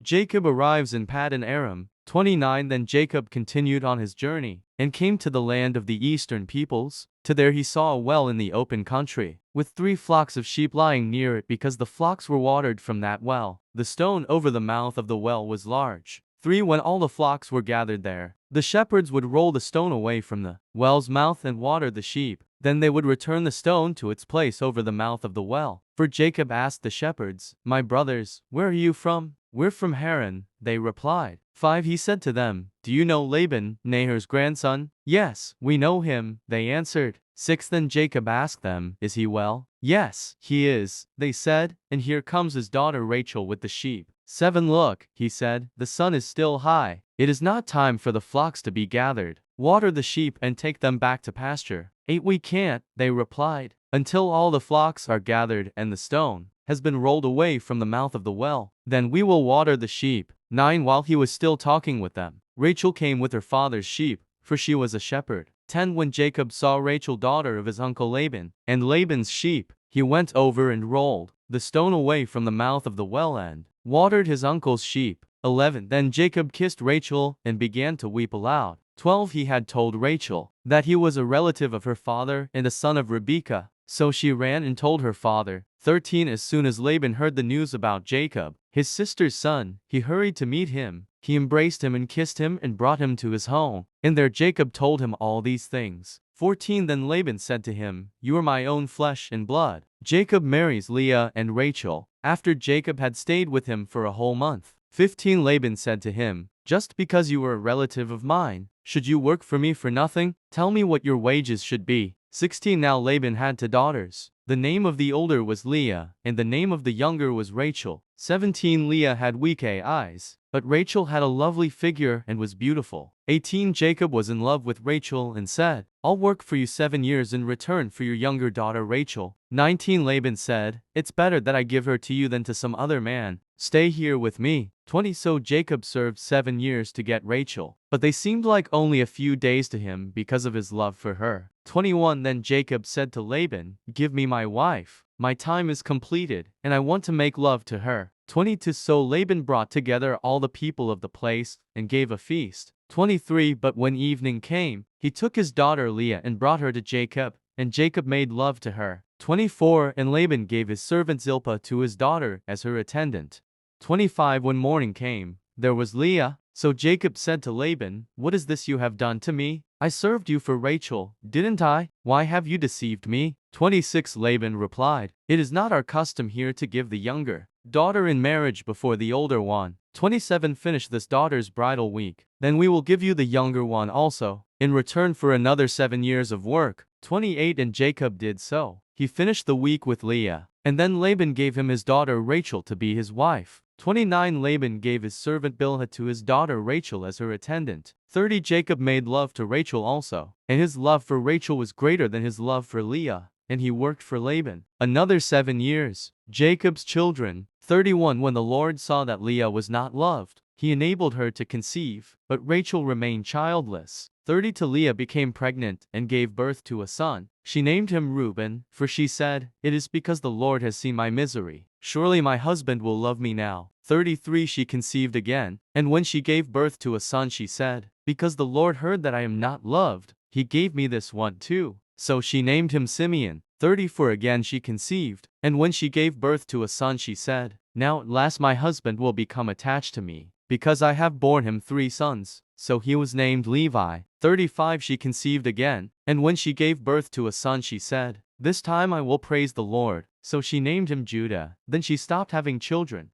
Jacob arrives in Paddan Aram. 29 Then Jacob continued on his journey, and came to the land of the eastern peoples. To there he saw a well in the open country, with 3 flocks of sheep lying near it because the flocks were watered from that well. The stone over the mouth of the well was large. 3 When all the flocks were gathered there, the shepherds would roll the stone away from the well's mouth and water the sheep. Then they would return the stone to its place over the mouth of the well. For Jacob asked the shepherds, "My brothers, where are you from?" "We're from Haran," they replied. 5 He said to them, "Do you know Laban, Nahor's grandson?" "Yes, we know him," they answered. 6 Then Jacob asked them, "Is he well?" "Yes, he is," they said, "and here comes his daughter Rachel with the sheep." 7 Look, he said, "the sun is still high. It is not time for the flocks to be gathered. Water the sheep and take them back to pasture." 8 We can't, they replied, "until all the flocks are gathered and the stone has been rolled away from the mouth of the well. Then we will water the sheep." 9 While he was still talking with them, Rachel came with her father's sheep, for she was a shepherd. 10 When Jacob saw Rachel daughter of his uncle Laban, and Laban's sheep, he went over and rolled the stone away from the mouth of the well and watered his uncle's sheep. 11 Then Jacob kissed Rachel and began to weep aloud. 12 He had told Rachel that he was a relative of her father and a son of Rebekah, so she ran and told her father. 13 As soon as Laban heard the news about Jacob, his sister's son, he hurried to meet him. He embraced him and kissed him and brought him to his home. And there Jacob told him all these things. 14 Then Laban said to him, "You are my own flesh and blood." Jacob marries Leah and Rachel, after Jacob had stayed with him for a whole month. 15 Laban said to him, "Just because you are a relative of mine, should you work for me for nothing? Tell me what your wages should be." 16 Now Laban had 2 daughters. The name of the older was Leah, and the name of the younger was Rachel. 17 Leah had weak eyes, but Rachel had a lovely figure and was beautiful. 18 Jacob was in love with Rachel and said, "I'll work for you 7 years in return for your younger daughter Rachel." 19 Laban said, "It's better that I give her to you than to some other man. Stay here with me." 20 So Jacob served 7 years to get Rachel, but they seemed like only a few days to him because of his love for her. 21 Then Jacob said to Laban, "Give me my wife. My time is completed, and I want to make love to her." 22 So Laban brought together all the people of the place and gave a feast. 23 But when evening came, he took his daughter Leah and brought her to Jacob, and Jacob made love to her. 24 And Laban gave his servant Zilpah to his daughter as her attendant. 25 When morning came, there was Leah. So Jacob said to Laban, "What is this you have done to me? I served you for Rachel, didn't I? Why have you deceived me?" 26 Laban replied, "It is not our custom here to give the younger daughter in marriage before the older one. 27 Finish this daughter's bridal week, then we will give you the younger one also, in return for another 7 years of work." 28 And Jacob did so. He finished the week with Leah, and then Laban gave him his daughter Rachel to be his wife. 29 Laban gave his servant Bilhah to his daughter Rachel as her attendant. 30 Jacob made love to Rachel also, and his love for Rachel was greater than his love for Leah, and he worked for Laban another 7 years. Jacob's children. 31 When the Lord saw that Leah was not loved, he enabled her to conceive, but Rachel remained childless. 30 Leah became pregnant and gave birth to a son. She named him Reuben, for she said, "It is because the Lord has seen my misery. Surely my husband will love me now." 33 She conceived again, and when she gave birth to a son she said, "Because the Lord heard that I am not loved, he gave me this one too." So she named him Simeon. 34 Again she conceived, and when she gave birth to a son she said, "Now at last my husband will become attached to me, because I have borne him 3 sons. So he was named Levi. 35 She conceived again, and when she gave birth to a son she said, "This time I will praise the Lord." So she named him Judah. Then she stopped having children.